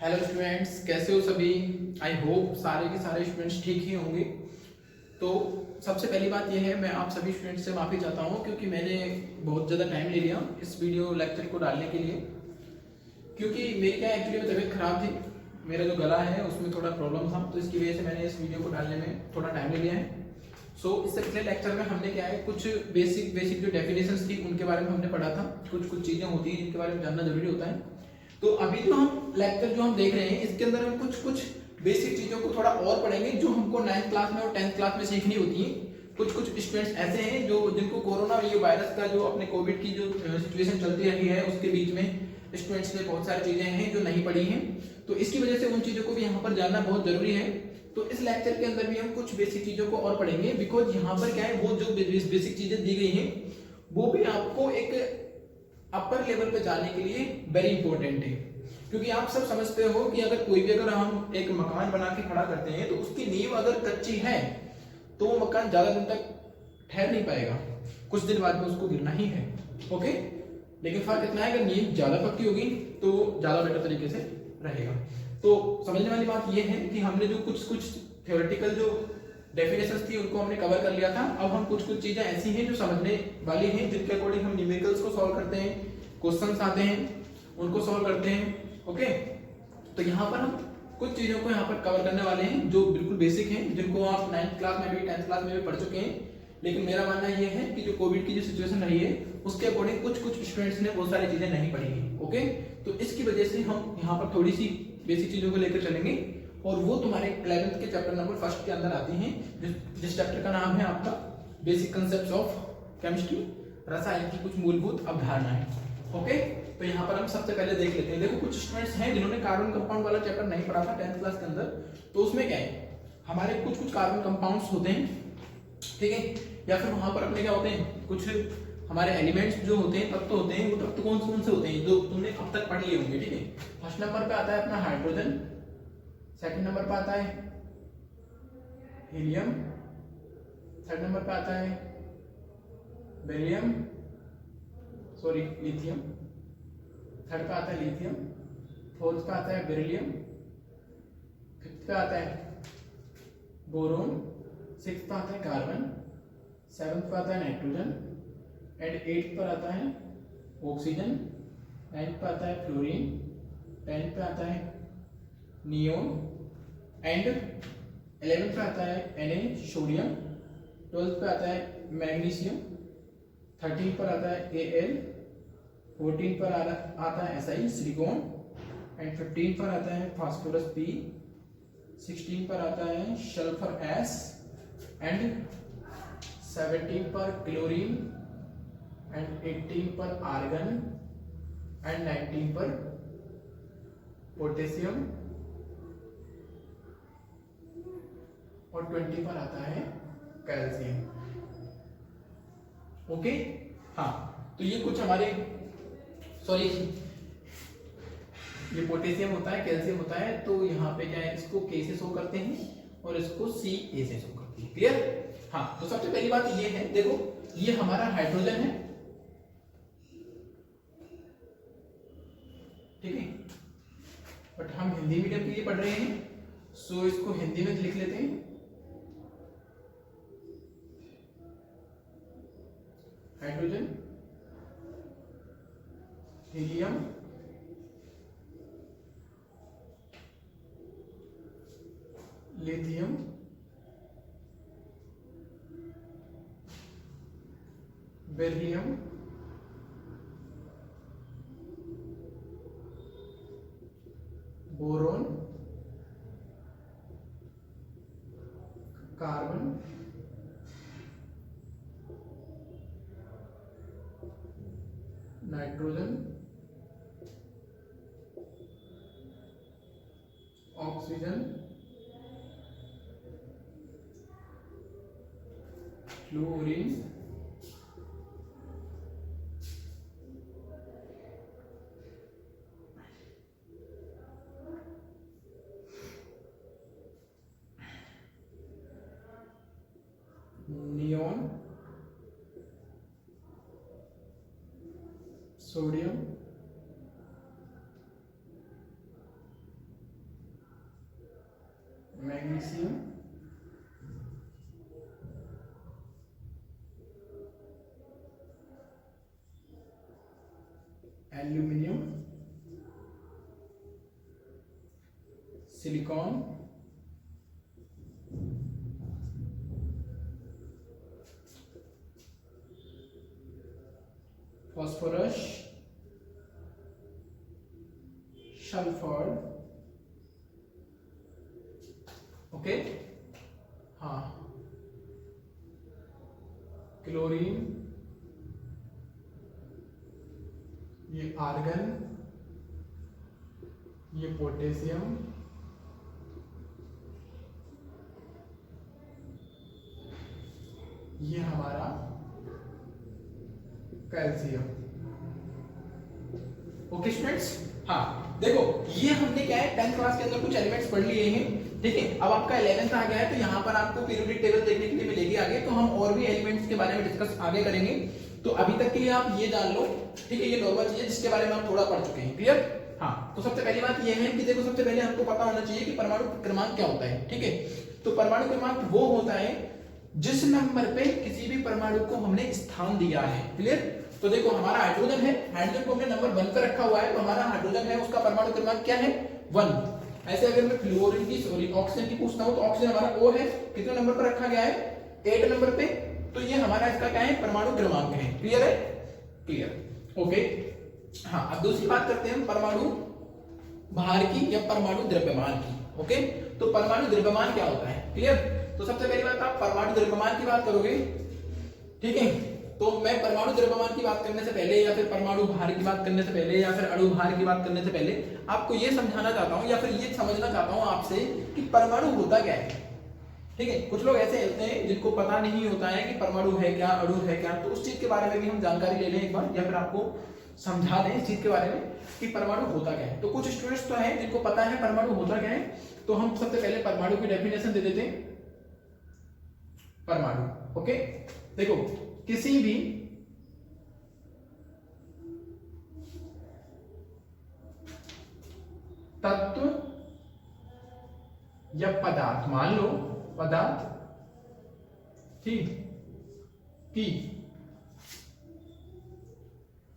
Hello students, कैसे हो सभी। आई होप सारे के सारे स्टूडेंट्स ठीक ही होंगे। तो सबसे पहली बात यह है, मैं आप सभी स्टूडेंट्स से माफ़ी चाहता हूँ क्योंकि मैंने बहुत ज़्यादा टाइम ले लिया इस वीडियो लेक्चर को डालने के लिए। क्योंकि मेरी क्या एक्चुअली में तबीयत ख़राब थी, मेरा जो गला है उसमें थोड़ा प्रॉब्लम था, तो इसकी वजह से मैंने इस वीडियो को डालने में थोड़ा टाइम ले लिया है। इससे पिछले लेक्चर में हमने क्या है, कुछ बेसिक जो डेफिनेशंस थी उनके बारे में हमने पढ़ा था। कुछ चीज़ें होती हैं जिनके बारे में जानना जरूरी होता है। तो अभी जो हम लेक्चर जो हम देख रहे हैं इसके अंदर हम कुछ बेसिक चीज़ों को थोड़ा और पढ़ेंगे जो हमको 9th क्लास में और 10th क्लास में सीखनी होती हैं। कुछ स्टूडेंट्स ऐसे हैं जो जिनको कोरोना ये वायरस का जो अपने कोविड की जो सिचुएशन चलती रही है उसके बीच में स्टूडेंट्स ने बहुत सारी चीज़ें हैं जो नहीं पढ़ी हैं, तो इसकी वजह से उन चीज़ों को भी यहाँ पर जानना बहुत जरूरी है। तो इस लेक्चर के अंदर भी हम कुछ बेसिक चीज़ों को और पढ़ेंगे, बिकॉज यहाँ पर क्या है, वो जो बेसिक चीज़ें दी गई हैं वो भी आपको एक अपर लेवल पे जाने के लिए वेरी इंपॉर्टेंट है। क्योंकि आप सब समझते हो कि अगर हम एक मकान बना के खड़ा करते हैं तो उसकी नींव अगर कच्ची है तो वो मकान ज्यादा दिन तक ठहर नहीं पाएगा, कुछ दिन बाद में उसको गिरना ही है। ओके, लेकिन फर्क इतना है अगर नींव ज्यादा पक्की होगी तो ज्यादा बेटर तरीके से रहेगा। तो समझने वाली बात यह है कि हमने जो कुछ थ्योरेटिकल जो डेफिनेशंस थी उनको हमने कवर कर लिया था। अब हम कुछ चीजें ऐसी हैं जो समझने वाली हैं, जिनके अकॉर्डिंग हम न्यूमेरिकल्स को सॉल्व करते हैं, क्वेश्चंस आते हैं उनको सॉल्व करते हैं। ओके, तो यहाँ पर हम कुछ चीजों को यहाँ पर कवर करने वाले हैं जो बिल्कुल बेसिक हैं, जिनको आप 9th क्लास में भी 10th क्लास में भी पढ़ चुके हैं। लेकिन मेरा मानना यह है कि जो कोविड की जो सिचुएशन रही है उसके अकॉर्डिंग कुछ स्टूडेंट्स ने बहुत सारी चीजें नहीं पढ़ी है। ओके, तो इसकी वजह से हम यहाँ पर थोड़ी सी बेसिक चीजों को लेकर चलेंगे और वो तुम्हारे 11th के चैप्टर नंबर 1 के अंदर आती हैं, जिस चैप्टर का नाम है आपका बेसिक कंसेप्ट्स ऑफ केमिस्ट्री, रसायन की कुछ मूलभूत अवधारणाएं। ओके, तो यहाँ पर हम सबसे पहले देख लेते हैं। देखो, कुछ स्टूडेंट्स हैं जिन्होंने कार्बन कंपाउंड वाला चैप्टर नहीं पढ़ा था 10th क्लास के अंदर, तो उसमें क्या है, हमारे कुछ कार्बन कंपाउंड्स होते हैं, ठीक है, या फिर वहां पर अपने क्या होते हैं, कुछ हमारे एलिमेंट्स जो होते हैं, तत्व होते हैं, वो तत्व कौन से होते हैं जो तुमने अब तक पढ़ लिए होंगे। ठीक है, फर्स्ट नंबर पे आता है अपना हाइड्रोजन, सेकंड नंबर पे आता है हीलियम, थर्ड नंबर पे आता है लिथियम, थर्ड पे आता है लिथियम, फोर्थ पे आता है बेरिलियम, फिफ्थ पे आता है बोरोन, सिक्स्थ पे आता है कार्बन, सेवंथ पे आता है नाइट्रोजन एंड एट्थ पर आता है ऑक्सीजन, नाइन्थ पे आता है फ्लोरीन, 10th पे आता है नियोन एंड 11th पे आता है Na सोडियम, 12th पे आता है मैग्नीशियम, 13th पर आता है Al, 14th पर आता है Si सिलिकॉन एंड 15th पर आता है फास्फोरस P, 16th पर आता है सल्फर S एंड 17th पर क्लोरीन एंड 18th पर आर्गन एंड 19th पर पोटेशियम और 20 पर आता है कैल्शियम। ओके, हाँ, तो ये कुछ हमारे सॉरी ये पोटेशियम होता है, कैल्शियम होता है, तो यहाँ पे क्या है, इसको K से शो करते हैं और इसको Ca से शो करते हैं। क्लियर? हाँ, तो सबसे पहली बात ये है, देखो ये हमारा हाइड्रोजन है, ठीक है, बट हम हिंदी मीडियम के लिए पढ़ रहे हैं, सो इसको हिंदी में लिख लेते हैं। Hydrogen, helium, lithium, beryllium, boron, carbon, nitrogen, oxygen, fluorine, neon, sodium, magnesium, aluminium, silicon, phosphorus, sulphur, okay, हाँ, क्लोरीन, ये आर्गन, ये पोटेशियम, ये हमारा कैल्शियम। ओके स्टूडेंट्स, हाँ देखो ये हमने क्या है 10th क्लास के अंदर कुछ एलिमेंट्स पढ़ लिए हैं, ठीक है। अब आपका 11th आ गया है तो यहाँ पर आपको पीरियोडिक टेबल देखने के लिए मिलेगी आगे, तो हम और भी एलिमेंट्स के बारे में डिस्कस आगे करेंगे। तो अभी तक के लिए आप ये जान लो, ठीक है, ये नॉर्मल चीज है जिसके बारे में हम थोड़ा पढ़ चुके हैं, क्लियर। हाँ, तो सबसे पहली बात ये है कि देखो सबसे पहले हमको पता होना चाहिए कि परमाणु क्रमांक क्या होता है, ठीक है। तो परमाणु क्रमांक वो होता है जिस नंबर पे किसी भी परमाणु को हमने स्थान दिया है, क्लियर। तो देखो हमारा हाइड्रोजन है, हाइड्रोजन को हमने नंबर 1 पर रखा हुआ है, तो हमारा हाइड्रोजन है उसका परमाणु क्रमांक क्या है 1। ऐसे अगर मैं फ्लोरीन की सॉरी ऑक्सीजन की पूछता हूं तो ऑक्सीजन हमारा O है, कितने नंबर पर रखा गया है 8 नंबर पे, तो ये हमारा इसका क्या है परमाणु क्रमांक है, क्लियर है, क्लियर, ओके। हाँ, अब दूसरी बात करते हैं हम परमाणु भार की या परमाणु द्रव्यमान की, ओके। तो परमाणु द्रव्यमान क्या होता है, क्लियर। तो सबसे पहली बात आप परमाणु द्रव्यमान की बात करोगे, ठीक है। तो मैं परमाणु द्रव्यमान की बात करने से पहले या फिर परमाणु भार की बात करने से पहले या फिर अणु भार की बात करने से पहले आपको ये समझाना चाहता हूं या फिर ये समझना चाहता हूं आपसे कि परमाणु होता क्या है, ठीक है। कुछ लोग ऐसे होते हैं जिनको पता नहीं होता है कि परमाणु है क्या, अणु है क्या, तो उस चीज के बारे में भी हम जानकारी ले लें एक बार, या फिर आपको समझा दें इस चीज के बारे में कि परमाणु होता क्या है। तो कुछ स्टूडेंट्स तो हैं जिनको पता है परमाणु होता क्या है, तो हम सबसे पहले परमाणु की डेफिनेशन दे देते हैं। परमाणु, ओके, देखो किसी भी तत्व या पदार्थ, मान लो पदार्थ ठीक की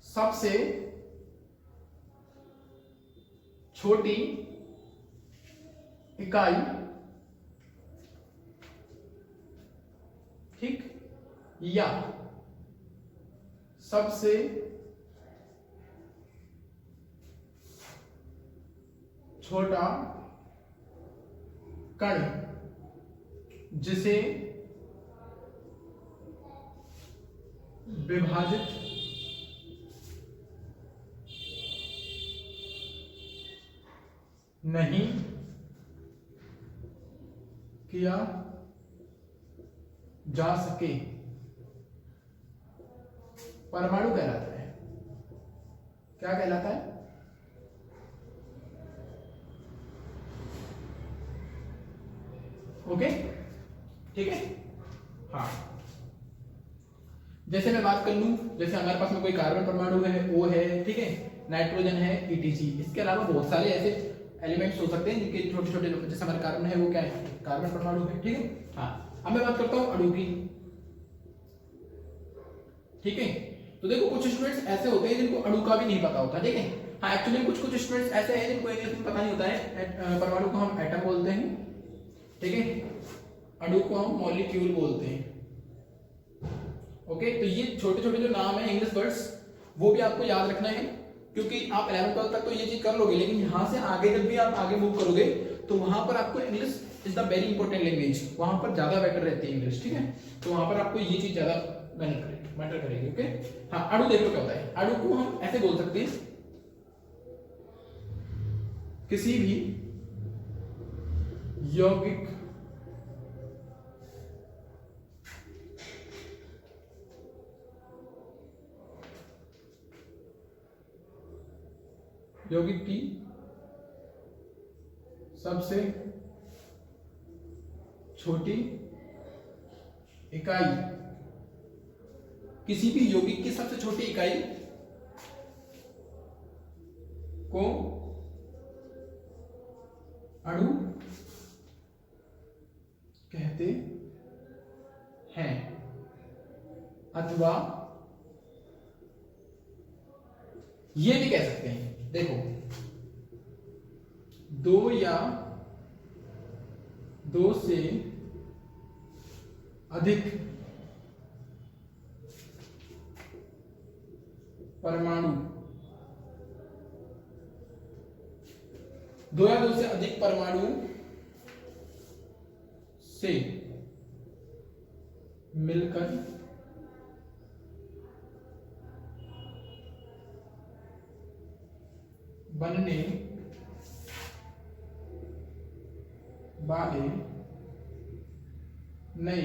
सबसे छोटी इकाई, ठीक, या सबसे छोटा कण जिसे विभाजित नहीं किया जा सके, परमाणु कहलाता है। क्या कहलाता है, ओके, ठीक है। हाँ, जैसे मैं बात कर लूं, जैसे हमारे पास में कोई कार्बन परमाणु है, O है, ठीक है, नाइट्रोजन है, ETC, इसके अलावा बहुत सारे ऐसे एलिमेंट्स हो सकते हैं जिनके छोटे छोटे, जैसे हमारा कार्बन है वो क्या है कार्बन परमाणु है, ठीक है। हाँ, अब मैं बात करता हूं अणु की, ठीक है। तो देखो कुछ स्टूडेंट्स ऐसे होते हैं जिनको अणु का भी नहीं पता होता, ठीक है। हाँ, एक्चुअली कुछ कुछ स्टूडेंट्स ऐसे हैं जिनको इंग्लिश में पता नहीं होता है। परमाणु को हम एटम बोलते हैं, ठीक है, अणु को हम मॉलिक्यूल बोलते हैं, ओके। तो ये छोटे छोटे जो नाम है इंग्लिश वर्ड्स वो भी आपको याद रखना है, क्योंकि आप 11th 12th तक तो ये चीज कर लोगे, लेकिन यहाँ से आगे जब भी आप आगे मूव करोगे तो वहां पर आपको English is the very important language, वहां पर ज्यादा बेटर रहती है इंग्लिश, ठीक है। तो वहां पर आपको ये चीज ज्यादा मैटर करेगी, ओके। हाँ, अणु देखो क्या होता है, अणु को हम ऐसे बोल सकते हैं, किसी भी यौगिक की सबसे छोटी इकाई, किसी भी यौगिक की सबसे छोटी इकाई को अणु अथवा ये भी कह सकते हैं, देखो दो या दो से अधिक परमाणु, दो या दो से अधिक परमाणु से मिलकर बनने वाले नए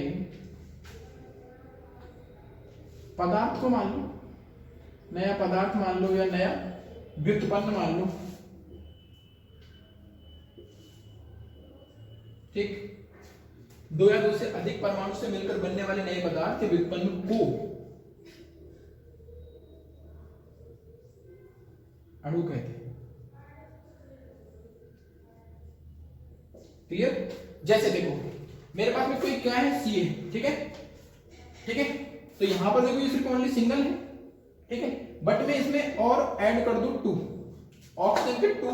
पदार्थ को मान लो, नया पदार्थ मान लो या नया व्युत्पन्न मान लो, ठीक। दो या दो से अधिक परमाणु से मिलकर बनने वाले नए पदार्थ के व्युत्पन्न को अणु कहते हैं। क्लियर? जैसे देखो मेरे पास में कोई क्या है, सी है, ठीक है, ठीक है। तो यहां पर देखो ये सिर्फ ओनली सिंगल है, ठीक है, बट मैं इसमें और ऐड कर दूं 2 ऑक्सीजन के 2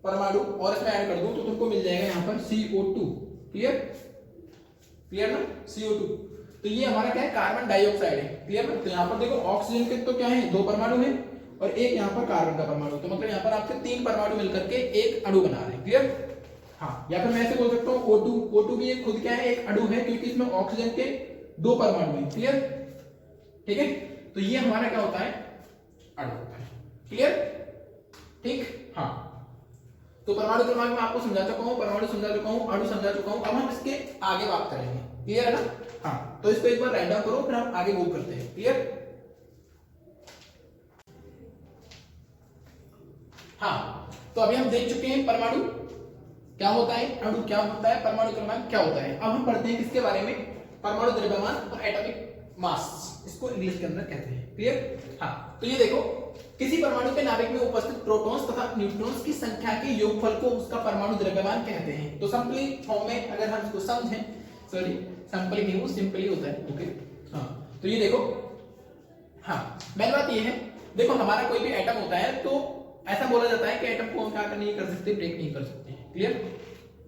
परमाणु और इसमें ऐड कर दूं तो तुमको मिल जाएगा यहां पर CO2। क्लियर? क्लियर ना? CO2। तो ये हमारा क्या है, कार्बन डाइऑक्साइड है। क्लियर ना? तो यहां पर देखो ऑक्सीजन के तो क्या है, 2 परमाणु है और एक यहां पर कार्बन का परमाणु, तो मतलब यहां पर आपके 3 परमाणु मिलकर के एक अणु बना रहे हैं। क्लियर? हाँ, या फिर मैं ऐसे बोल सकता हूँ O2 भी एक खुद क्या है, एक अणु है, क्योंकि इसमें ऑक्सीजन के 2 परमाणु हैं। क्लियर? ठीक है, तो ये हमारा क्या होता है, अणु होता है। क्लियर? ठीक। हाँ, तो परमाणु क्रमांक मैं आपको समझा चुका हूं, परमाणु समझा चुका हूं, अणु समझा चुका हूं। अब हम इसके आगे बात करेंगे। क्लियर है ना? हाँ, तो इसको एक बार राइट डाउन करो, फिर हम आगे मूव करते हैं। क्लियर? हाँ, तो अभी हम देख चुके हैं परमाणु क्या होता है, अणु क्या होता है, परमाणु क्रमांक क्या होता है। अब हम पढ़ते हैं किसके बारे में, परमाणु द्रव्यमान और एटॉमिक मास, इसको इंग्लिश के अंदर कहते हैं। क्लियर? हाँ, तो ये देखो किसी परमाणु के नाभिक में उपस्थित प्रोटॉन्स तथा न्यूट्रॉन्स की संख्या के योगफल को उसका परमाणु द्रव्यमान कहते हैं। तो सिंपली फॉर्म में अगर हम इसको समझें, सॉरी सिंपली नहीं, वो सिंपली होता है। ओके, हाँ, तो ये देखो, हाँ, मेन बात ये है, देखो हमारा कोई भी एटम होता है तो ऐसा बोला जाता है कि एटम को हम क्या नहीं कर सकते, ब्रेक नहीं कर सकते। क्लियर?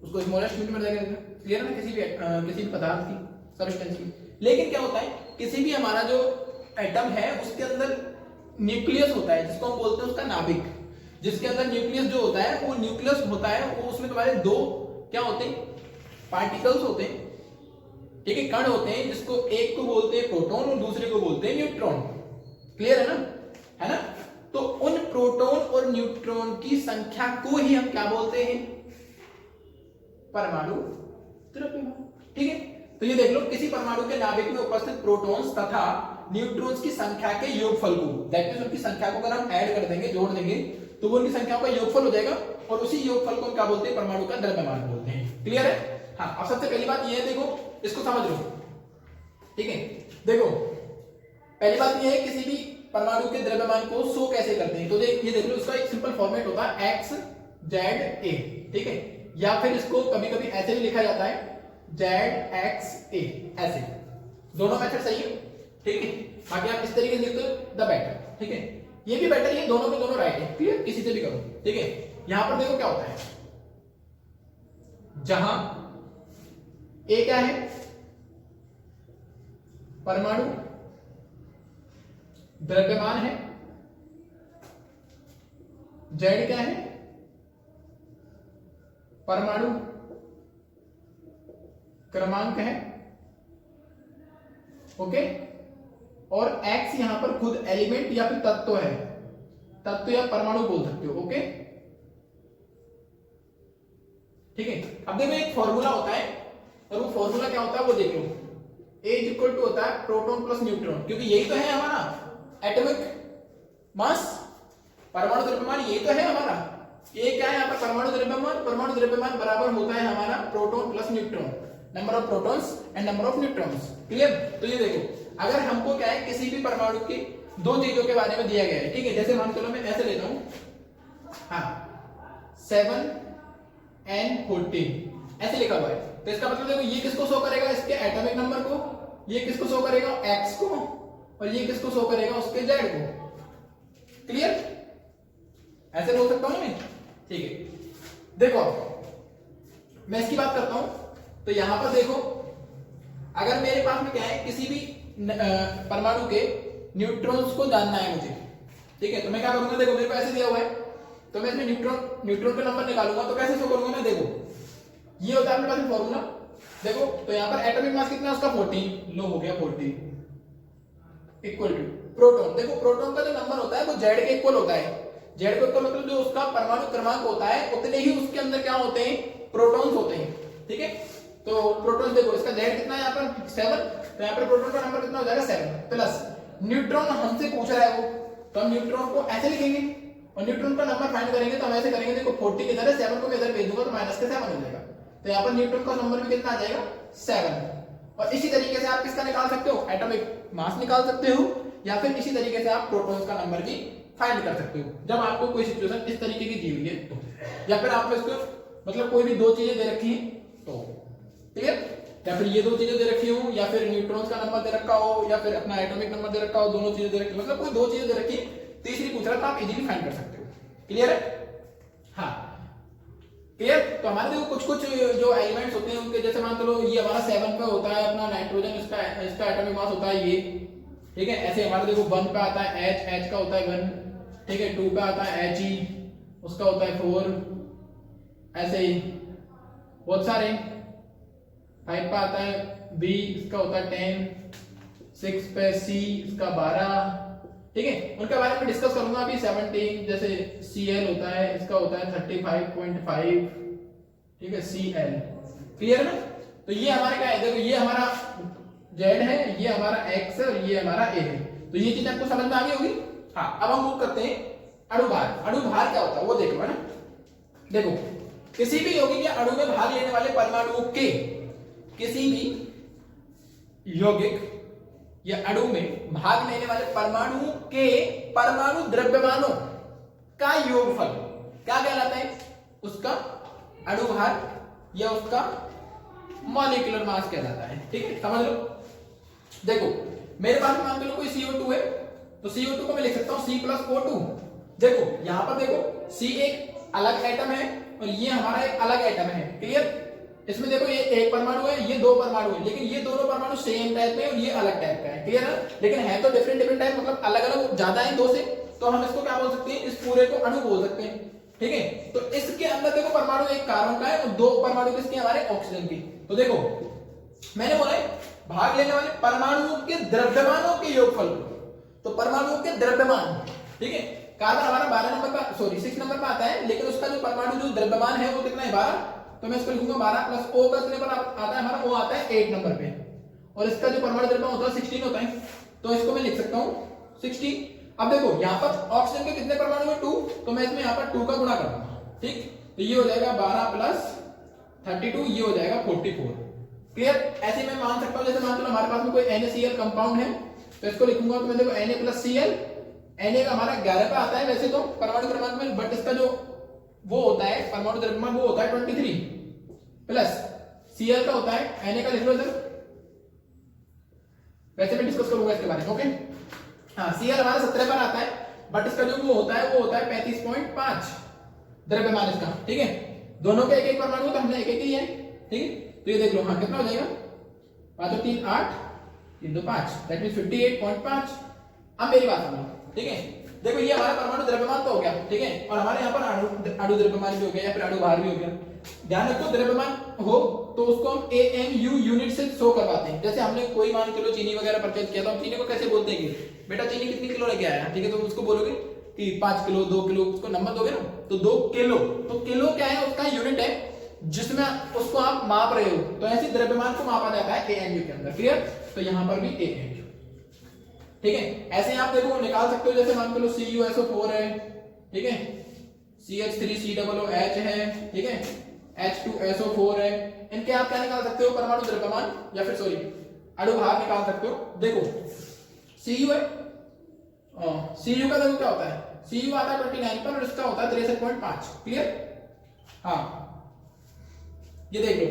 उसको स्मॉलेस्ट यूनिट में रखेंगे। क्लियर है? किसी भी पदार्थ की, सब्सटेंस की। लेकिन क्या होता है, किसी भी हमारा जो एटम है उसके अंदर न्यूक्लियस होता है, जिसको हम बोलते हैं उसका नाभिक, जिसके अंदर न्यूक्लियस जो होता है वो न्यूक्लियस होता है, वो उसमें तुम्हारे 2 क्या होते हैं, पार्टिकल्स होते हैं, ठीक है, कण होते हैं, जिसको एक को बोलते हैं प्रोटॉन और दूसरे को बोलते हैं न्यूट्रॉन। क्लियर है ना? है ना? तो उन प्रोटॉन और न्यूट्रॉन की संख्या को ही हम क्या बोलते हैं, परमाणु द्रव्यमान। ठीक है, तो ये देख लो, किसी परमाणु के नाभिक में उपस्थित प्रोटॉन्स तथा न्यूट्रॉन्स की संख्या के योगफल को, दैट मींस उनकी संख्या को अगर हम ऐड कर देंगे, जोड़ देंगे, तो वो उनकी संख्याओं का योगफल हो जाएगा और उसी योगफल को हम क्या बोलते हैं, परमाणु का द्रव्यमान बोलते हैं। क्लियर है? हाँ, अब सबसे पहली बात ये है, देखो इसको समझ लो। ठीक है, देखो पहली बात ये है, किसी भी परमाणु के द्रव्यमान को शो कैसे करते हैं, तो ये देख लो, इसका एक सिंपल फॉर्मेट होता है X Z A। ठीक है, या फिर इसको कभी कभी ऐसे भी लिखा जाता है ZXA, ऐसे, दोनों मेथड सही है। ठीक है, बाकी आप इस तरीके से लिख दो द बेटर। ठीक है, ये भी बेटर, ये दोनों के दोनों राइट है। क्लियर? किसी से भी करो। ठीक है, यहां पर देखो क्या होता है, जहां ए क्या है, परमाणु द्रव्यमान है, Z क्या है, परमाणु क्रमांक है। ओके, और X यहां पर खुद एलिमेंट या फिर तत्व है, तत्व या परमाणु बोल सकते हो। ओके, ठीक है। अब देखो एक फॉर्मूला होता है, और वो फॉर्मूला क्या होता है वो देख लो, A इज इक्वल टू होता है प्रोटॉन प्लस न्यूट्रॉन, क्योंकि यही तो है हमारा एटॉमिक मास, परमाणु द्रव्यमान, यही तो है हमारा। ये क्या है यहाँ पर, परमाणु द्रव्यमान। परमाणु द्रव्यमान बराबर होता है हमारा proton plus neutron, number of protons and number of neutrons. Clear? तो ये देखो, अगर हमको क्या है, किसी भी परमाणु की 2 चीजों के बारे में दिया गया है, ठीक है, जैसे मान चलो मैं ऐसे लेता हूं, हाँ 7N14 ऐसे लिखा हुआ है, तो इसका मतलब देखो ये किसको शो करेगा, इसके एटॉमिक नंबर को ये किसको शो करेगा, x को, और ये किसको शो करेगा, उसके z को। क्लियर, ऐसे बोल सकता हूं मैं, ठीक है। देखो मैं इसकी बात करता हूं, तो यहां पर देखो अगर मेरे पास में क्या है, किसी भी परमाणु के न्यूट्रॉन्स को जानना है मुझे, ठीक है, तो मैं क्या करूंगा, देखो मेरे को ऐसे दिया हुआ है, तो मैं इसमें न्यूट्रॉन का नंबर निकालूंगा, तो कैसे शो करूंगा मैं, देखो ये होता है अपने पास फॉर्मूला, देखो तो यहाँ पर एटॉमिक मास कितना है उसका 14, लो हो गया 14 इक्वल टू प्रोटॉन। देखो प्रोटॉन का जो नंबर होता है वो जेड के इक्वल होता है, जेड को इक्वल मतलब जो उसका परमाणु क्रमांक होता है उतने ही उसके अंदर क्या होते हैं, प्रोटॉन्स होते हैं, ठीक है। तो प्रोटॉन देखो इसका जेड कितना है यहाँ पर 7, तो यहाँ पर प्रोटॉन का नंबर कितना हो जाएगा 7 प्लस न्यूट्रॉन हमसे पूछ रहा है वो, तो हम न्यूट्रॉन को ऐसे लिखेंगे और न्यूट्रॉन का नंबर फाइंड करेंगे, तो हम ऐसे करेंगे, देखो 40 इधर है, 7 को मैं इधर भेज दूंगा तो माइनस के 7 हो जाएगा, तो यहाँ पर न्यूट्रॉन का नंबर भी कितना आ जाएगा 7। और इसी तरीके से आप किसका निकाल सकते हो, एटॉमिक मास निकाल सकते हो, या फिर इसी तरीके से आप प्रोटॉन्स का नंबर भी फाइंड कर सकते हो जब आपको कोई सिचुएशन इस तरीके की दी हुई है तो, या फिर आपको इसको मतलब कोई भी दो चीजें दे रखी हैं तो, क्लियर, या फिर ये दो चीजें दे रखी हो, या फिर न्यूट्रॉन्स का नंबर दे रखा हो, या फिर अपना एटॉमिक नंबर दे रखा हो, दोनों चीजें दे रखी, मतलब कोई दो चीजें दे रखी, तीसरी पूछ रहा है तो आप इजीली फाइंड कर सकते हो। क्लियर है, हाँ क्लियर। तो हमारे देखो कुछ कुछ जो एलिमेंट्स होते हैं उनके, जैसे मान लो ये हमारा 7 पे होता है अपना नाइट्रोजन, इसका एटॉमिक मास होता है ये, ठीक है। ऐसे हमारे देखो 1 पे आता है H का होता है 1, ठीक है। 2 पे आता है He, उसका होता है 4, ऐसे ही बहुत सारे। 5 पे आता है B, इसका होता है 10, 6 पे C, इसका 12, ठीक है। उनके बारे में डिस्कस करूंगा अभी। 17 जैसे Cl होता है, इसका होता है 35.5, ठीक है, Cl। क्लियर ना। तो ये हमारे क्या है, देखो ये हमारा Z है, ये हमारा X है और ये हमारा A है। तो ये चीज आपको समझ में आ गई होगी। हाँ, अब हम मूव करते हैं अणु भार। अणु भार क्या होता है वो देखो, है ना। देखो किसी भी यौगिक या अणु में भाग लेने वाले परमाणुओं के, किसी भी यौगिक या अणु में भाग लेने वाले परमाणुओं के परमाणु द्रव्यमानों का योगफल क्या कहलाता है, उसका अणु भार या उसका मॉलिक्यूलर मास कहलाता है, ठीक है। समझ लो। देखो मेरे पास मान के लो कोई CO2 है, तो CO2 को मैं लिख सकता हूं C+O2। देखो यहां पर देखो C एक अलग एटम है और ये हमारा एक अलग एटम है, क्लियर। इसमें देखो ये एक परमाणु है, ये दो परमाणु है, लेकिन ये दोनों परमाणु सेम टाइप में और ये अलग टाइप का है, क्लियर है। लेकिन है तो डिफरेंट टाइप, मतलब अलग अलग ज्यादा है दो से, तो हम इसको क्या बोल सकते हैं, इस पूरे को अणु बोल सकते हैं, ठीक है। तो इसके अंदर देखो परमाणु एक कार्बन का है और दो परमाणु किसके, हमारे ऑक्सीजन की। तो देखो मैंने बोला है भाग लेने वाले परमाणुओं के द्रव्यमानों के योगफल, तो परमाणुओं के द्रव्यमान, ठीक है। कार्बन हमारा 12 नंबर पर, सॉरी 6 नंबर पर आता है, लेकिन उसका जो परमाणु जो द्रव्यमान है वो कितना है 12, तो मैं इसको लिखूंगा 12 प्लस O का कितने पर आता है हमारा, O आता है 8 नंबर पे, और इसका जो परमाणु द्रव्यमान होता है 16 होता है, तो इसको मैं लिख सकता हूं 60। अब देखो यहाँ पर ऑक्सीजन के कितने परमाणु है 2, तो मैं इसमें यहाँ पर 2 का गुणा कर दूंगा, ठीक। तो ये हो जाएगा 12 प्लस 32, ये हो जाएगा 44, क्लियर। ऐसे मैं मान सकता हूं, जैसे मान लो हमारे पास में कोई NaCl कंपाउंड है, तो इसको लिखूंगा तो मैं देखो Na प्लस Cl, Na का हमारा 11 पे आता है वैसे तो परमाणु क्रमांक में, बट इसका जो वो होता है परमाणु द्रव्यमान वो होता है 23 प्लस Cl का होता है, Na का लिख लो इधर, वैसे मैं डिस्कस करूंगा इसके बारे में, ओके। हाँ Cl हमारा 17 पर आता है, बट इसका जो वो होता है 35.5 द्रव्यमान इसका, ठीक है। दोनों के एक एक परमाणु, तो हमने एक एक ही है, ठीक है। तो ये देख लो, हाँ कितना हो जाएगा, 5 और 3 8, 3 2 5, दैट मींस 58.5। अब मेरी बात सुनो, ठीक है। देखो ये हमारा परमाणु द्रव्यमान तो हो गया, ठीक है, और हमारे यहाँ पर अणु द्रव्यमान भी हो गया या फिर अणु भार भी हो गया। ध्यान रखो द्रव्यमान हो तो उसको हम AMU यूनिट से शो करवाते हैं। जैसे हमने कोई मान चलो चीनी वगैरह परचेज किया, तो हम चीनी को कैसे बोलते हैं, बेटा चीनी कितनी किलो लेके आया, ठीक है, तो उसको बोलोगे कि 5 किलो 2 किलो, उसको नंबर दोगे ना, तो 2 किलो, तो किलो क्या है, उसका यूनिट है जिसमें उसको आप माप रहे हो, तो ऐसे द्रव्यमान को मापा जाता है AMU के अंदर, क्लियर। तो यहां पर भी AMU, ठीक है। ऐसे आप देखो निकाल सकते हो, जैसे मान लो CuSO4 है, ठीक है, CH3COOH है, ठीक है, H2SO4 है, इनके आप क्या निकाल सकते हो, परमाणु द्रव्यमान या फिर सॉरी अणु भार निकाल सकते हो। देखो Cu है, Cu का देखो क्या होता है, Cu आता है 29 पर और इसका होता है 63.5, क्लियर। हाँ ये देख लो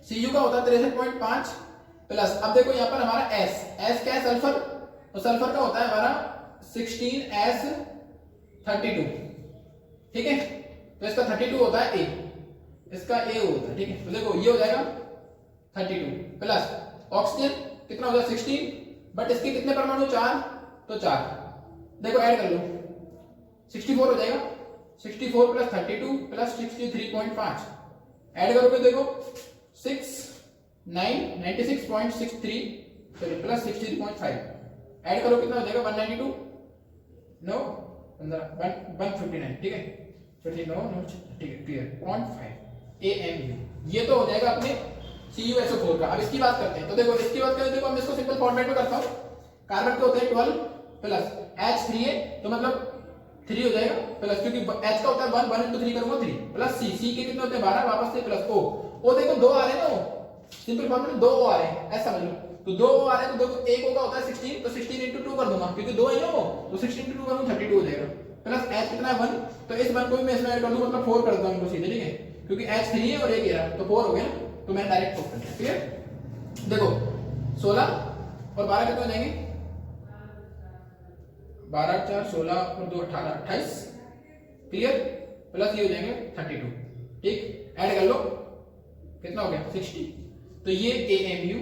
Cu का होता है 63.5, तो प्लस अब देखो यहाँ पर हमारा एस क्या है, सल्फर, तो सल्फर का होता है हमारा 16S32, ठीक है, तो इसका 32 होता है ए, इसका ए होता है, ठीक है, तो देखो ये हो जाएगा 32 प्लस ऑक्सीजन कितना हो जाएगा 16, बट इसके कितने परमाणु 4, तो 4, देखो ऐड कर लो 64 हो जाएगा, 64 प्लस 32 प्लस 63.5 ऐड करोगे देखो 96.63 सॉरी प्लस 63.5 ऐड करो कितना हो जाएगा 192 नो 159, ठीक है, ठीक है क्लियर 0.5 AMU, ये तो हो जाएगा अपने CuSO4 का। अब इसकी बात करते हैं, तो देखो इसकी बात करें, देखो मैं इसको सिंपल फॉर्मेट में करता हूं, कार्बन के होते हैं 12 प्लस H3A, तो मतलब 3 हो जाएगा प्लस, क्योंकि H का होता है 1 1 into 3 करूंगा 3 प्लस C के कितने होते हैं 12, वापस से प्लस O देखो 2 आ रहे हैं ना, सिंपल फॉर्मेट में 2 O आ रहे हैं, ऐसा समझ लो, तो 2 O आ रहे हैं, तो देखो एक O का होता है 16, तो 16 into 2 कर दूंगा, क्योंकि 2 है ना वो, तो 16 into 2 करूंगा 32 हो जाएगा, प्लस H कितना है 1, तो इस 1 को भी मैं इसमें ऐड कर दूंगा, मतलब 4 कर दूंगा इनको सीधे, ठीक है, क्योंकि H 3 है और एक ये रहा, तो 4 हो गया, तो मैंने डायरेक्ट 4 कर दिया, ठीक है। देखो 16 और 12 कितने हो जाएंगे, 12 4 16 और 2 18 28, क्लियर, प्लस ये हो जाएंगे 32, ठीक, ऐड कर लो कितना हो गया 60, तो ये AMU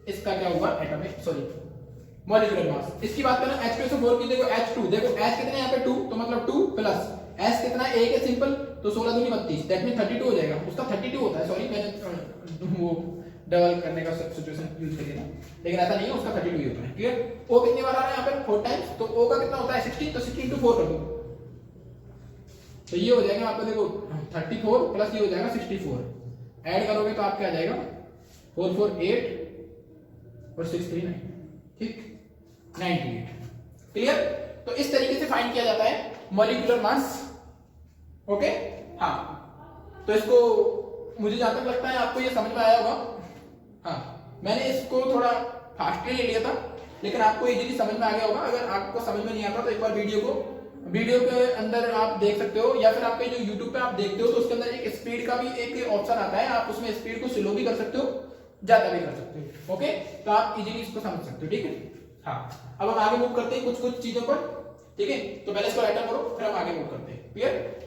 इसका क्या हुआ एटॉमिक सॉरी मॉलिक्यूलर मास। इसकी बात करें H2SO4 की, देखो H2, देखो H कितना है यहाँ पे 2, तो मतलब 2 प्लस S कितना है 1 है सिंपल, तो 16 दूनी 32, दैट मीन 32 हो जाएगा, उसका 32 होता है, सॉरी मैंने वो डबल करने का सिचुएशन यूज कर लिया, लेकिन ऐसा नहीं है, उसका 32 ही होता है, क्लियर। O कितनी बार आ रहा है यहाँ पे 4 टाइम्स, तो O का कितना होता है 16, तो 16 into 4 कर दो, तो ये हो जाएगा आपका देखो 34 प्लस ये हो जाएगा 64, ऐड करोगे तो आपका आ जाएगा 448 और 639, ठीक 98, क्लियर। तो इस तरीके से फाइंड किया जाता है मॉलिक्यूलर मास, ओके। हाँ, तो इसको मुझे जहां तक लगता है आपको ये समझ में आया होगा। हाँ, मैंने इसको थोड़ा फास्टली ले लिया था, लेकिन आपको इजीली समझ में आ गया होगा। अगर आपको समझ में नहीं आता तो एक बार वीडियो के अंदर आप देख सकते हो, या फिर आपके जो YouTube पे आप देखते हो तो उसके अंदर एक स्पीड का भी एक ऑप्शन आता है, आप उसमें स्पीड को स्लो भी कर सकते हो, ज्यादा भी कर सकते हो, ओके। तो आप इजीली इसको समझ सकते हो, ठीक है। हाँ, अब हम आगे मूव करते हैं कुछ चीजों पर, ठीक है। तो पहले इसको राइट डाउन करो, फिर हम आगे मूव करते हैं, क्लियर।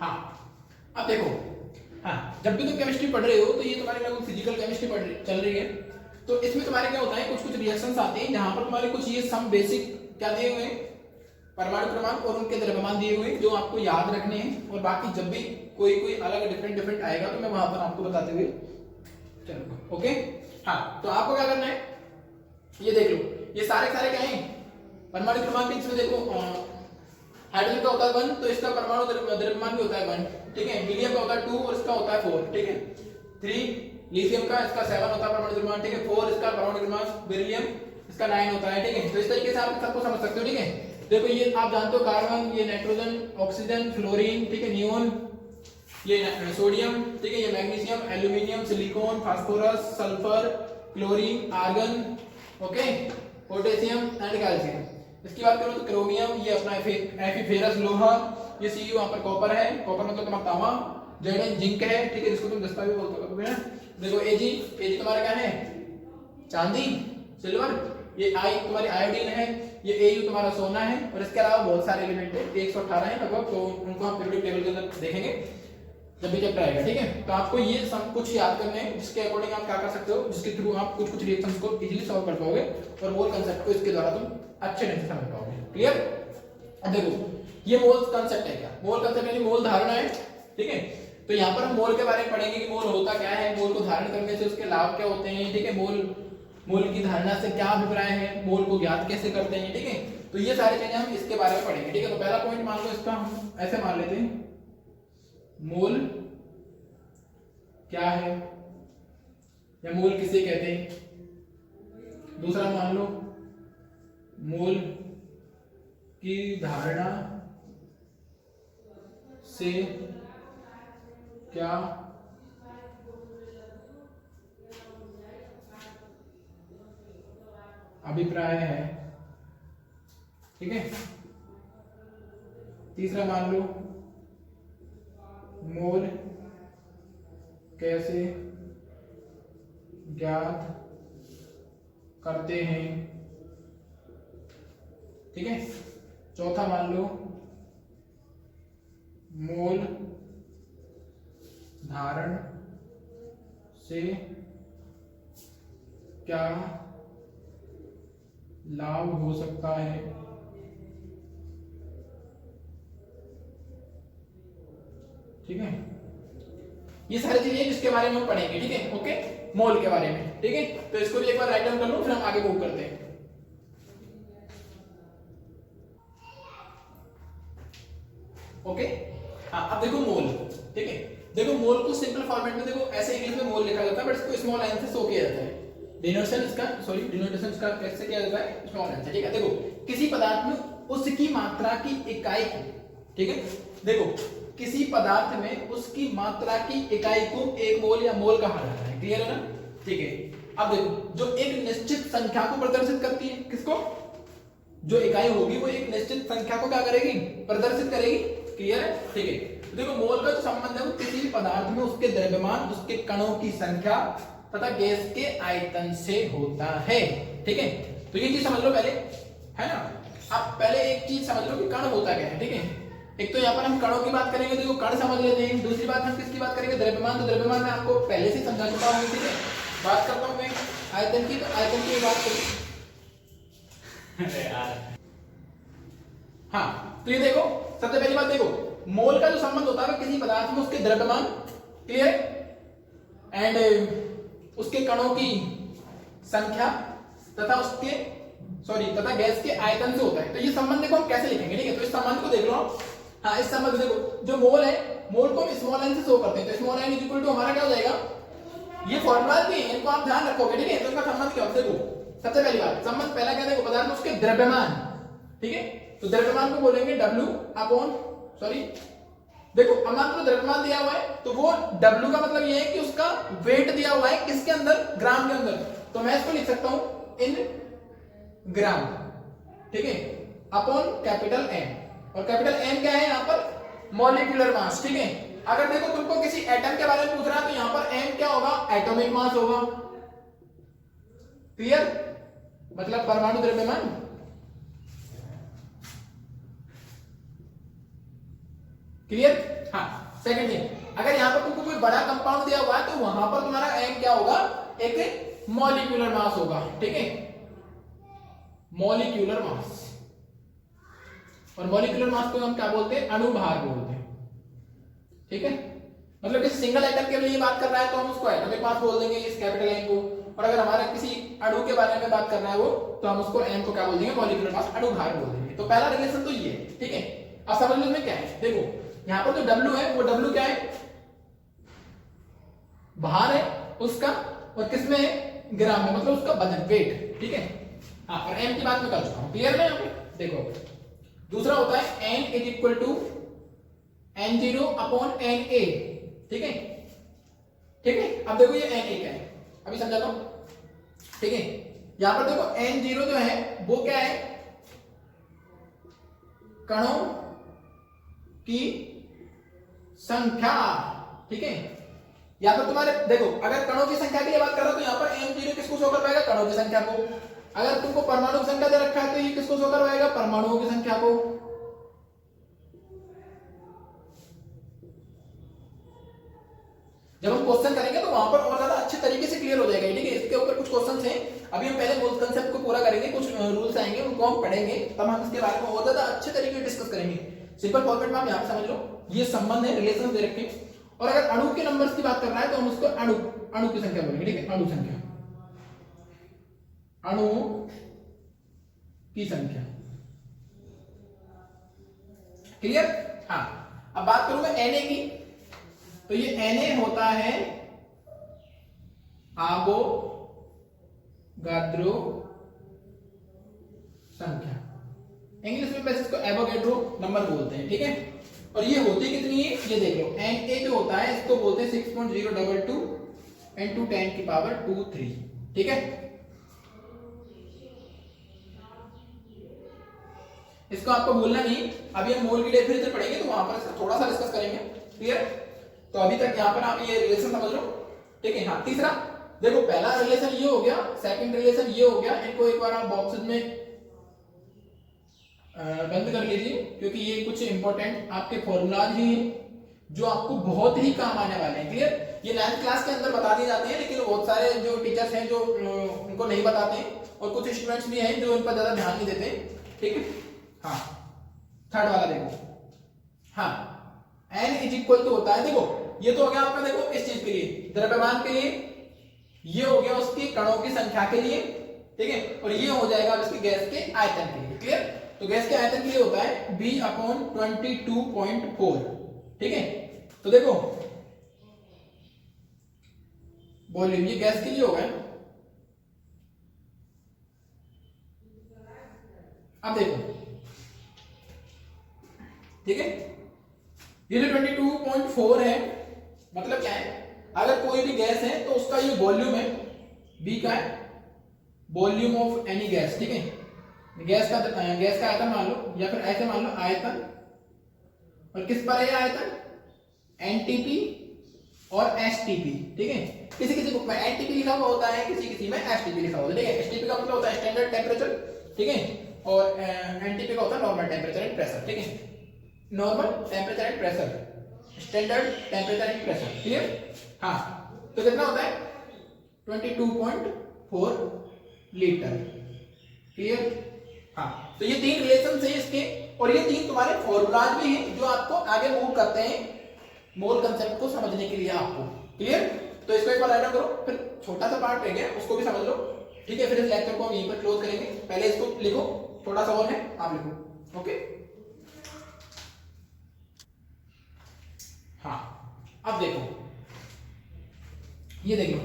हाँ, अब देखो, हाँ, जब भी तुम केमिस्ट्री पढ़ रहे हो तो ये तुम्हारे लगभग फिजिकल केमिस्ट्री चल रही है, तो इसमें तुम्हारे क्या होता है, कुछ रिएक्शंस आते हैं जहां पर तुम्हारे कुछ ये सम बेसिक क्या दिए हुए हैं, परमाणु क्रमांक और उनके द्रव्यमान दिए हुए हैं, जो आपको याद रखने हैं। और बाकी जब भी कोई अलग डिफरेंट आएगा तो मैं वहां पर आपको बताते हुए चलूंगा, ओके। हाँ, तो आपको क्या करना है, ये देख लो, ये सारे क्या है परमाणु क्रमांक। इसमें देखो हाइड्रोजन का होता है 1, तो इसका परमाणु द्रव्यमान भी होता है 1, ठीक है। हीलियम का होता है 2 और इसका होता है 4, ठीक है। 3 लिथियम का, इसका 7 होता है परमाणु द्रव्यमान, ठीक है। 4 इसका परमाणु द्रव्यमान, बेरिलियम इसका 9 होता है, ठीक है। तो इस तरीके से आप सबको समझ सकते हो, ठीक है। देखो ये आप जानते हो कार्बन, ये नाइट्रोजन, ऑक्सीजन, फ्लोरीन, ठीक है, नियोन, ये सोडियम, ठीक है, ये magnesium, aluminium, silicon, phosphorus, sulphur, chlorine, argon, okay, potassium and calcium. इसकी बात करो तो क्रोमियम, ये अपना एफिफेरस लोहा, ये Cu वहां पर कॉपर है, कॉपर मतलब तुम्हारा तांबा, Zn जिंक है, ठीक है, जिसको तुम दस्ता भी बोलते हो ना। देखो Ag तुम्हारा क्या है, चांदी, सिल्वर, ये I तुम्हारी आयोडीन है, ये Au तुम्हारा सोना है, और इसके अलावा बहुत सारे एलिमेंट है, 118 है लगभग, तो उनको हम पीरियोडिक टेबल के अंदर देखेंगे जब भी चैप्टर आएगा, ठीक है। तो आपको ये सब कुछ याद करना है, जिसके अकॉर्डिंग आप क्या कर सकते हो, जिसके थ्रू आप कुछ रिएक्शंस को इजीली सॉल्व कर पाओगे और मोल कांसेप्ट को इसके द्वारा तुम अच्छे ढंग से समझ पाओगे, क्लियर। अब देखो ये मोल कांसेप्ट है क्या, मोल कांसेप्ट यानी मोल धारणा है, ठीक है। तो यहाँ पर हम मोल के बारे में पढ़ेंगे कि मोल होता क्या है, मोल को धारण करने से उसके लाभ क्या होते हैं, ठीक है। मोल की धारणा से क्या अभिप्राय है, मोल को ज्ञात कैसे करते हैं, ठीक है। तो ये सारी चीजें हम इसके बारे में पढ़ेंगे, ठीक है। तो पहला पॉइंट मान लो इसका हम ऐसे मान लेते हैं, मोल क्या है या मोल किसे कहते हैं। दूसरा मान लो मोल की धारणा से क्या अभिप्राय है, ठीक है। तीसरा मान लो मोल कैसे ज्ञात करते हैं। ठीक है, चौथा मान लो मोल धारण से क्या लाभ हो सकता है। ठीक है, ये सारी चीजें जिसके बारे में हम पढ़ेंगे। ठीक है, ओके, मोल के बारे में। ठीक है, तो इसको भी एक बार राइट डाउन कर लो, फिर हम आगे मूव करते हैं। ओके, हाँ, अब देखो मोल। ठीक है, देखो मोल को सिंपल फॉर्मेट में देखो ऐसे इंग्लिश में मोल लिखा जाता है, बट इसको स्मॉल एन से शो किया जाता है। डिनोटेशन इसका कैसे किया जाता है, स्मॉल एन से। ठीक है, देखो किसी पदार्थ में उसकी मात्रा की इकाई को, ठीक है, देखो किसी पदार्थ में उसकी मात्रा की इकाई को एक मोल या मोल कहा जाता है। क्लियर है ना। ठीक है, अब देखो जो एक निश्चित संख्या को प्रदर्शित करती है, किसको, जो इकाई होगी वो एक निश्चित संख्या को क्या करेगी, प्रदर्शित करेगी। क्लियर है। ठीक है, देखो मोल का जो संबंध है वो किसी भी पदार्थ में उसके द्रव्यमान, उसके कणों की संख्या तथा गैस के आयतन से होता है। ठीक है, तो ये चीज समझ लो पहले, है ना। अब पहले एक चीज समझ लो कि कण होता क्या है। ठीक है, एक तो यहाँ पर हम कणों की बात करेंगे, देखो कण समझ लेते हैं। दूसरी बात हम किसकी बात करेंगे, द्रव्यमान। तो द्रव्यमान में आपको पहले से समझा चुका हूँ। ठीक है, बात करता हूँ मैं आयतन की, तो आयतन की बात करूँ। हाँ, तो ये देखो सबसे पहली बात, देखो मोल का जो संबंध होता है किसी पदार्थ में उसके द्रव्यमान, क्लियर, एंड उसके कणों की संख्या तथा गैस के आयतन से होता है। तो ये संबंध देखो हम कैसे लिखेंगे। ठीक है, तो इस संबंध को देख लो। हाँ, इस संबंध देखो, जो मोल है, मोल को हम स्मॉल एन से शो करते हैं। तो स्मॉल एन इक्वल टू हमारा क्या हो जाएगा, ये फॉर्मूला भी है, इनको आप ध्यान रखोगे। ठीक है, तो इनका संबंध क्या होता है, देखो सबसे पहली बात, संबंध पहला क्या, देखो पदार्थ में उसके द्रव्यमान। ठीक है, तो द्रव्यमान को बोलेंगे W अपॉन, देखो अमान को द्रव्यमान दिया हुआ है, तो वो W का मतलब ये है कि उसका वेट दिया हुआ है किसके अंदर, ग्राम के अंदर। तो मैं इसको लिख सकता हूं इन ग्राम। ठीक है, अपॉन कैपिटल M, और कैपिटल M क्या है यहाँ पर, मॉलिक्यूलर मास। ठीक है, अगर देखो तुमको किसी एटम के बारे में पूछ रहा है तो यहाँ पर M क्या होगा, एटॉमिक मास होगा। क्लियर, मतलब परमाणु द्रव्यमान। क्लियर। हाँ, सेकंड थिंग, अगर यहाँ पर तुमको कोई बड़ा कंपाउंड दिया हुआ है तो वहां पर तुम्हारा M क्या होगा, एक मॉलिक्यूलर मास होगा। ठीक है, मॉलिक्यूलर मास, और मॉलिक्यूलर मास को हम क्या बोलते हैं, अणुभार बोलते हैं। ठीक है, मतलब कि सिंगल एटम के लिए बात कर रहा है तो हम उसको एटॉमिक मास बोल देंगे, इस कैपिटल M को। और अगर हमारा किसी अणु के बारे में बात करना है वो, तो हम उसको M को क्या बोल देंगे, मॉलिक्यूलर मास, अणुभार बोल देंगे। तो पहला रिलेशन तो ये है। ठीक है, अब समझ लो इसमें क्या है, देखो यहाँ पर जो W है वो W क्या है, भार है उसका, और किसमें है, ग्राम में, मतलब उसका वजन, वेट। ठीक है, हाँ, और M की बात मैं कर चुका हूं। क्लियर है यहाँ पे। देखो दूसरा होता है N is equal to N0 upon Na। ठीक है, ठीक है, अब देखो ये Na क्या है, अभी समझाता हूं। ठीक है, यहां पर देखो N0 जो है वो क्या है, कणों की संख्या। ठीक है, यहां पर तुम्हारे देखो अगर कणों की संख्या की बात कर रहा हो तो यहां पर M0 किसको शो कर पाएगा, कणों की संख्या को। अगर तुमको परमाणु की संख्या दे रखा है तो ये किसको शो कर पाएगा, परमाणुओं की संख्या को। जब हम क्वेश्चन करेंगे तो वहां पर और ज्यादा अच्छे तरीके से क्लियर हो जाएगा। ठीक है, इसके ऊपर कुछ क्वेश्चंस हैं, अभी हम पहले मूल कंसेप्ट को पूरा करेंगे, कुछ रूल्स आएंगे उनको हम पढ़ेंगे, तब हम इसके बारे में और ज्यादा अच्छे तरीके से डिस्कस करेंगे। सिंपल फॉर्मेट में आप यहां समझ लो, ये संबंध है, रिलेशन दे रखे। और अगर अणु के नंबर्स की बात कर रहा है तो हम उसको अणु की संख्या बोलेंगे। ठीक है, अणु संख्या, अणु की संख्या। क्लियर। हाँ, अब बात करूं मैं Na की, तो ये Na होता है एवोगाड्रो संख्या, इंग्लिश में वैसे इसको एवोगाड्रो नंबर बोलते हैं। ठीक है, और ये होती कितनी है, ये देख लो, Na जो होता है इसको बोलते हैं 6.022 into 10 की पावर 23। ठीक है, इसको आपको भूलना नहीं, अभी हम मोल की डेफिनेशन पढ़ेंगे तो वहां पर थोड़ा सा डिस्कस करेंगे। क्लियर। तो अभी तक यहाँ पर आप ये रिलेशन समझ लो, ठीक है। हाँ, तीसरा देखो, पहला रिलेशन ये हो गया, सेकंड रिलेशन ये हो गया। इनको एक बार आप बॉक्सेस में बंद कर लीजिए, क्योंकि ये कुछ इंपॉर्टेंट आपके फॉर्मूलाज ही हैं जो आपको बहुत ही काम आने वाले हैं। क्लियर? ये 9th क्लास के अंदर बता दिए जाते हैं, लेकिन बहुत सारे जो टीचर्स हैं जो उनको नहीं बताते हैं, और कुछ स्टूडेंट्स भी हैं जो इन पर ज्यादा ध्यान नहीं देते, ठीक है। हाँ, थर्ड वाला देखो। हाँ, n इज इक्वल टू होता है, देखो ये तो हो गया आपका, देखो इस चीज के लिए, द्रव्यमान के लिए, ये हो गया उसकी कणों की संख्या के लिए, ठीक है, और ये हो जाएगा इसके गैस के आयतन के लिए। क्लियर? तो गैस के आयतन के लिए होता है B/22.4, ठीक है। तो देखो वॉल्यूम, ये गैस के लिए होगा। अब देखो, ठीक है, ये जो 22.4 है, मतलब क्या है, अगर कोई भी गैस है तो उसका ये वॉल्यूम है, B का है, वॉल्यूम ऑफ एनी गैस, ठीक है। गैस का आयतन मान लो, या फिर ऐसे मान लो आयतन, और किस पर है आयतन, एनटीपी और एसटीपी, ठीक है। किसी किसी बुक में एनटीपी लिखा हुआ होता है, किसी किसी में एसटीपी लिखा होता है, ठीक है। एसटीपी का मतलब होता है स्टैंडर्ड टेम्परेचर, ठीक है, और एनटीपी का होता है नॉर्मल टेम्परेचर एंड प्रेशर, ठीक है। Normal temperature and pressure, standard temperature and pressure, clear? हाँ, तो कितना होता है 22.4 लीटर, क्लियर? हाँ, तो ये 3 रिलेशन है इसके, और ये 3 तुम्हारे फॉर्मूलाज भी हैं जो आपको आगे मूव करते हैं मोल कंसेप्ट को समझने के लिए आपको, क्लियर? तो इसको एक बार राइट डाउन करो, फिर छोटा सा पार्ट रह गया उसको भी समझ लो, ठीक है। फिर इस लेक्चर को हम यहीं पर क्लोज करेंगे। पहले इसको लिखो, थोड़ा सा और है, आप लिखो, ओके। हाँ, अब देखो, ये देख लो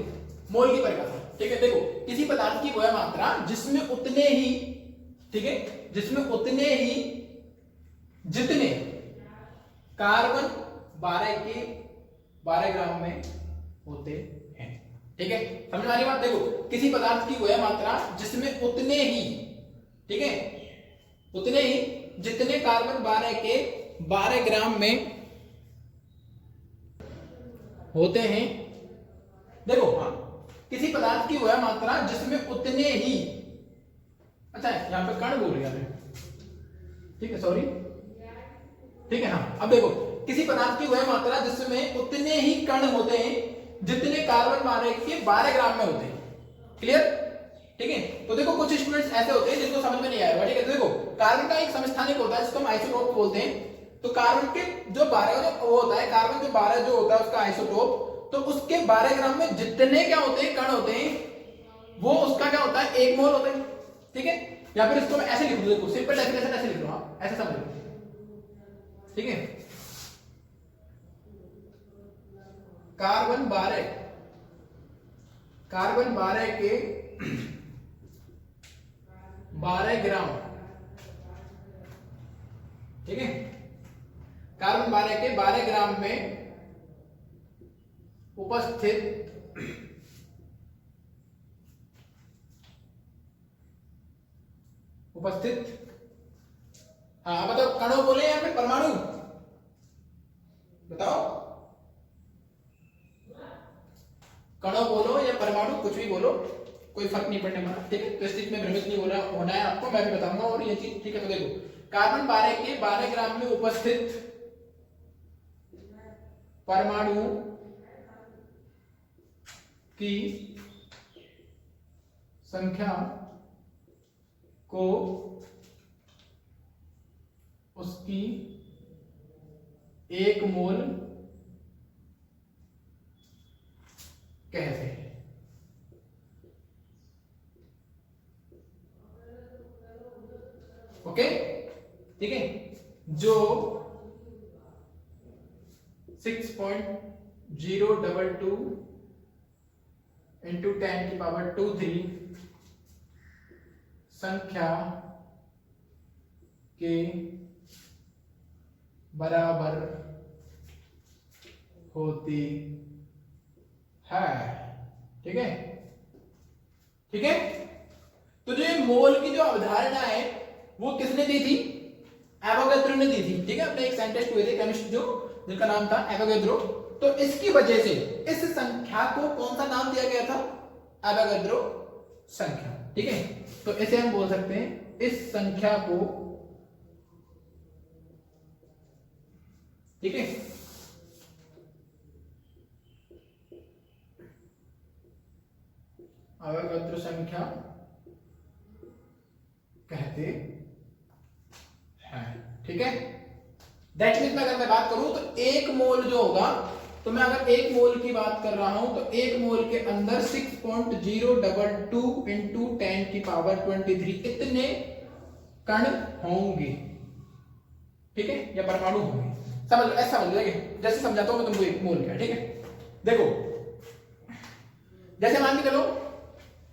मोल की परिभाषा, ठीक है। देखो, किसी पदार्थ की वह मात्रा जिसमें उतने ही, ठीक है, जिसमें उतने ही जितने कार्बन 12 के 12 ग्राम में होते हैं, ठीक है। समझ वाली बात? देखो, किसी पदार्थ की वह मात्रा जिसमें उतने ही, ठीक है, उतने ही जितने कार्बन 12 के 12 ग्राम में होते हैं। देखो, हाँ, किसी पदार्थ की वह मात्रा जिसमें उतने ही, अच्छा यहां पे कण बोल रहा है, ठीक है, सॉरी, ठीक है। हाँ, अब देखो, किसी पदार्थ की वह मात्रा जिसमें उतने ही कण होते हैं जितने कार्बन 12 के 12 ग्राम में होते हैं, क्लियर? ठीक है। तो देखो, कुछ स्टूडेंट्स ऐसे होते हैं जिनको समझ में नहीं आएगा, ठीक है। तो देखो, कार्बन का एक समस्थानिक होता है जिसको हम आइसोटोप बोलते हैं। तो कार्बन के जो 12 वो होता है, कार्बन जो 12 जो होता है उसका आइसोटोप, तो उसके 12 ग्राम में जितने क्या होते हैं, कण होते हैं, वो उसका क्या होता है, 1 मोल होता है, ठीक है। या फिर इसको मैं ऐसे लिख दूं, देखो सिंपल डेफिनेशन ऐसे लिख दूं, आप ऐसे समझ लो, ठीक है। कार्बन 12 के 12 ग्राम, ठीक है, कार्बन 12 के 12 ग्राम में उपस्थित हाँ बताओ, कणों बोले या फिर परमाणु, बताओ, कणों बोलो या परमाणु, कुछ भी बोलो, कोई फर्क नहीं पड़ने वाला, ठीक है। तो इस चीज में भ्रमित नहीं होना है आपको, मैं भी बताऊंगा और ये चीज, ठीक है। तो देखो, कार्बन 12 के 12 ग्राम में उपस्थित परमाणु की संख्या को उसकी 1 मोल कहते हैं, ओके, ठीक है। जो 6.022 into 10⁻23 संख्या के बराबर होती है, ठीक है, ठीक है। तो जो ये मोल की जो अवधारणा है वो किसने दी थी, एवोगैड्रो ने दी थी, ठीक है। अपने एक साइंटिस्ट हुए थे, केमिस्ट, जो जिनका नाम था एवोगैड्रो, तो इसकी वजह से इस संख्या को कौन सा नाम दिया गया था? एवोगैड्रो संख्या। ठीक है, तो इसे हम बोल सकते हैं इस संख्या को, ठीक है, एवोगैड्रो संख्या कहते हैं। ठीक है, दैट मीन्स अगर मैं बात करूं तो एक मोल जो होगा, तो मैं अगर एक मोल की बात कर रहा हूं तो एक मोल के अंदर 6.022 इंटू 10 की पावर 23 इतने कण होंगे। ठीक है, या परमाणु होंगे। समझ लो, ऐसा समझ लो, जैसे समझाता हूं मैं तुमको एक मोल क्या। ठीक है, देखो जैसे मान के चलो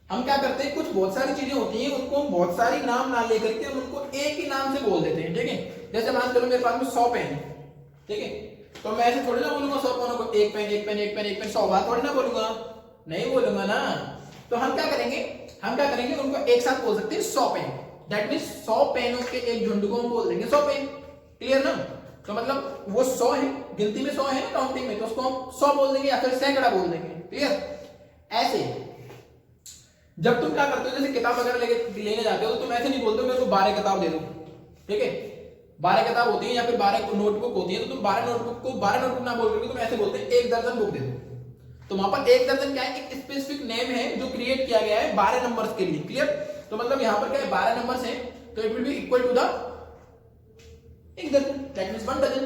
हम क्या करते हैं, कुछ बहुत सारी चीजें होती हैं उनको हम बहुत सारी नाम ना लेकर के हम उनको एक ही नाम से बोल देते हैं। ठीक है, जैसे मान के चलो मेरे पास में 100 पेन है। ठीक है, तो मैं ऐसे थोड़ी ना बोलूंगा 100 पेनों को एक पेन एक पेन एक पेन एक पेन 100 बार थोड़ी ना बोलूंगा, नहीं बोलूंगा ना। तो हम क्या करेंगे उनको एक साथ बोल सकते हैं 100 पेन। दैट मींस 100 पेनों के एक झुंड को हम बोल देंगे 100 पेन। क्लियर ना? तो मतलब वो 100 है, गिनती में 100 है ना, काउंटिंग में, तो उसको हम 100 बोल देंगे या फिर सैकड़ा बोल देंगे। क्लियर? ऐसे जब तुम क्या करते हो, जैसे किताब वगैरह लेने जाते हो तो तुम ऐसे नहीं बोलते मेरे को 12 किताब दे दो। ठीक है, 12 किताब होती है या फिर 12 नोटबुक होती है, तो तुम 12 नोटबुक को 12 नोटबुक ना बोल करके तुम ऐसे बोलते हैं 1 दर्जन बुक दे दो। तो वहां पर 1 दर्जन क्या है, एक स्पेसिफिक नेम है जो क्रिएट किया गया है 12 नंबर्स के लिए। क्लियर? तो मतलब यहां पर क्या है, 12 नंबर्स हैं, तो it will be equal to the 1 दर्जन, दैट मींस 1 डजन।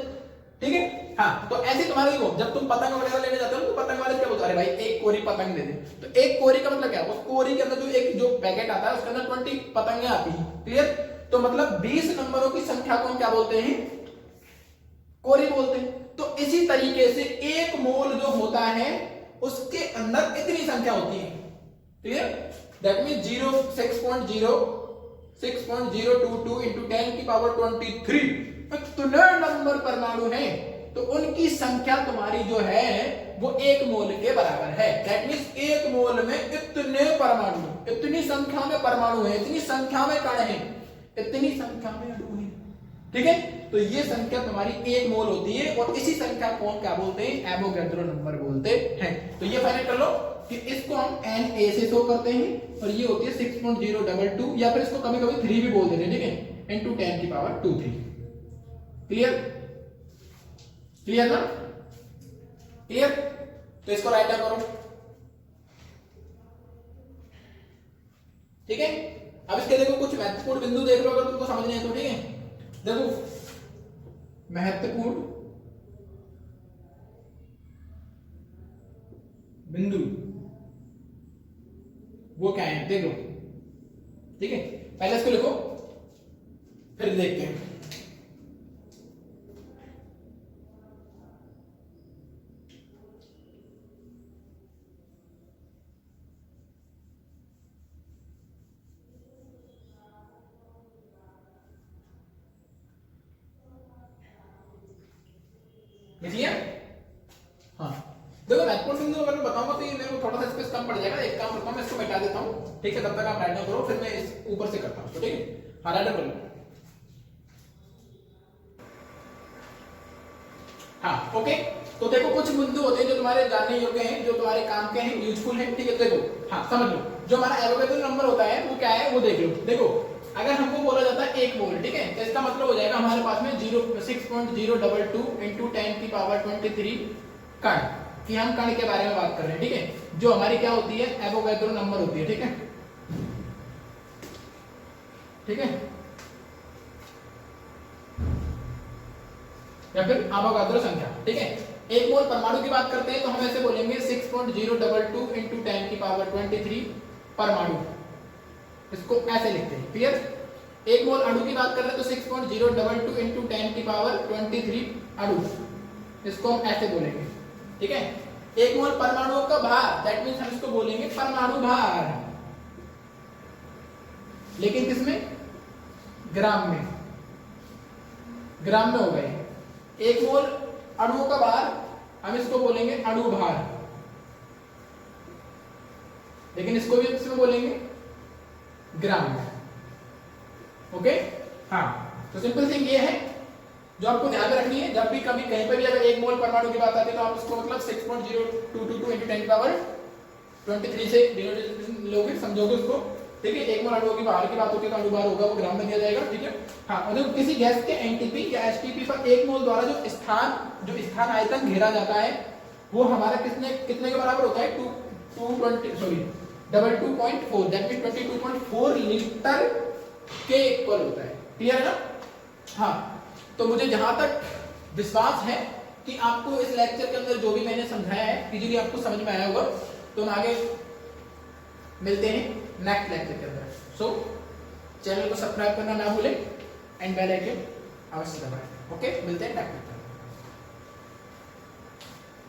ठीक है, हाँ, तो ऐसे तुम्हारे देखो जब तुम पतंग वगैरह लेने जाते हो तो पतंग वाले क्या बोलते हैं, अरे भाई एक कोरी पतंग दे दे। तो एक कोरी का मतलब क्या है, उस कोरी के अंदर जो पैकेट आता है उसके अंदर 20 पतंगें आती हैं। क्लियर? तो मतलब 20 नंबरों की संख्या को हम क्या बोलते हैं, कोरी बोलते हैं। तो इसी तरीके से एक मोल जो होता है उसके अंदर इतनी संख्या होती है। क्लियर? दैट मींस 6.022 इंटू 10 की पावर 23 इतने नंबर परमाणु हैं, तो उनकी संख्या तुम्हारी जो है वो एक मोल के बराबर है। दैट मींस एक मोल में इतने परमाणु, इतनी संख्या में परमाणु है, इतनी संख्या में कण है, इतनी संख्या में अणु है। ठीक है, तो ये संख्या तुम्हारी एक मोल होती है और इसी संख्या को हम क्या बोलते हैं, एवोगैड्रो नंबर बोलते हैं। तो ये फाइनल कर लो कि इसको हम Na से शो करते हैं और ये होती है 6.022 या फिर इसको कभी कभी 3 भी बोल देते हैं। ठीक है, इंटू 10 की पावर 23। क्लियर? क्लियर ना? क्लियर? तो इसको राइट डाउन करो। ठीक है, अब इसके देखो कुछ महत्वपूर्ण बिंदु देख लो अगर तुमको समझने हैं तो। ठीक है, देखो महत्वपूर्ण बिंदु वो क्या है देख लो। ठीक है, पहले इसको लिखो फिर देखते हैं। लिखिए। हाँ, देखो महत्वपूर्ण बिंदु अगर मैं बताऊंगा तो ये मेरे को थोड़ा सा स्पेस कम पड़ जाएगा। एक काम करता हूं मैं इसको मिटा देता हूं। ठीक है, तब तक आप राइट डाउन करो, फिर मैं इस ऊपर से करता हूं। तो ठीक है, हाँ राइट डाउन करो। हाँ ओके, तो देखो कुछ बिंदु होते हैं जो तुम्हारे जानने योग्य हैं, जो तुम्हारे काम के हैं, यूजफुल हैं। ठीक है, देखो हाँ समझ लो, जो हमारा एवोगैड्रो नंबर होता है वो क्या है वो देख लो। देखो अगर हमको बोला जाता है एक मोल, ठीक है, तो इसका मतलब हो जाएगा हमारे पास में 6.022 इंटू 10 की पावर 23 कण, कि हम कण के बारे में बात कर रहे हैं। ठीक है, जो हमारी क्या होती है, एवोगैड्रो नंबर होती है। ठीक है, ठीक है, या फिर एवोगैड्रो संख्या। ठीक है, एक मोल परमाणु की बात करते हैं तो हम ऐसे बोलेंगे 6.022 इंटू 10 की पावर 23 परमाणु, इसको ऐसे लिखते हैं। क्लियर? एक मोल अणु की बात कर रहे हैं तो 6.022 इंटू 10 की पावर 23 अणु, इसको हम ऐसे बोलेंगे। ठीक है, एक मोल परमाणुओं का भार, दैट मींस हम इसको बोलेंगे परमाणु भार, लेकिन किसमें, ग्राम में, ग्राम में हो गए। एक मोल अणुओं का भार हम इसको बोलेंगे अणु भार, लेकिन इसको भी किसमें बोलेंगे, ग्राम में। ओके, हाँ, तो सिंपल थिंग ये है जो आपको ध्यान में रखनी है, जब भी कभी कहीं पर भी अगर 1 मोल परमाणु की बात आती है तो आप उसको मतलब 6.0222 × 10⁻23 से डिनोटेशन लोगे, समझोगे उसको, ठीक है। 1 मोल अणुओं की बाहर की बात होती है तो अणुभार होगा वो ग्राम में दिया जाएगा, ठीक है। हाँ, मतलब किसी गैस के एनटीपी या एचटीपी पर 1 मोल द्वारा जो स्थान आयतन घेरा जाता है वो हमारा कितने के बराबर होता है? 22.4, दैट मींस 22.4 लीटर के इक्वल होता है। क्लियर है ना? हाँ, तो मुझे जहां तक विश्वास है कि आपको इस लेक्चर के अंदर जो भी मैंने समझाया है इजीली आपको समझ में आया होगा। तो हम आगे मिलते हैं नेक्स्ट लेक्चर के अंदर। सो चैनल को सब्सक्राइब करना ना भूलें एंड बेल आइकन अवश्य दबाएं। ओके, मिलते हैं नेक्स्ट।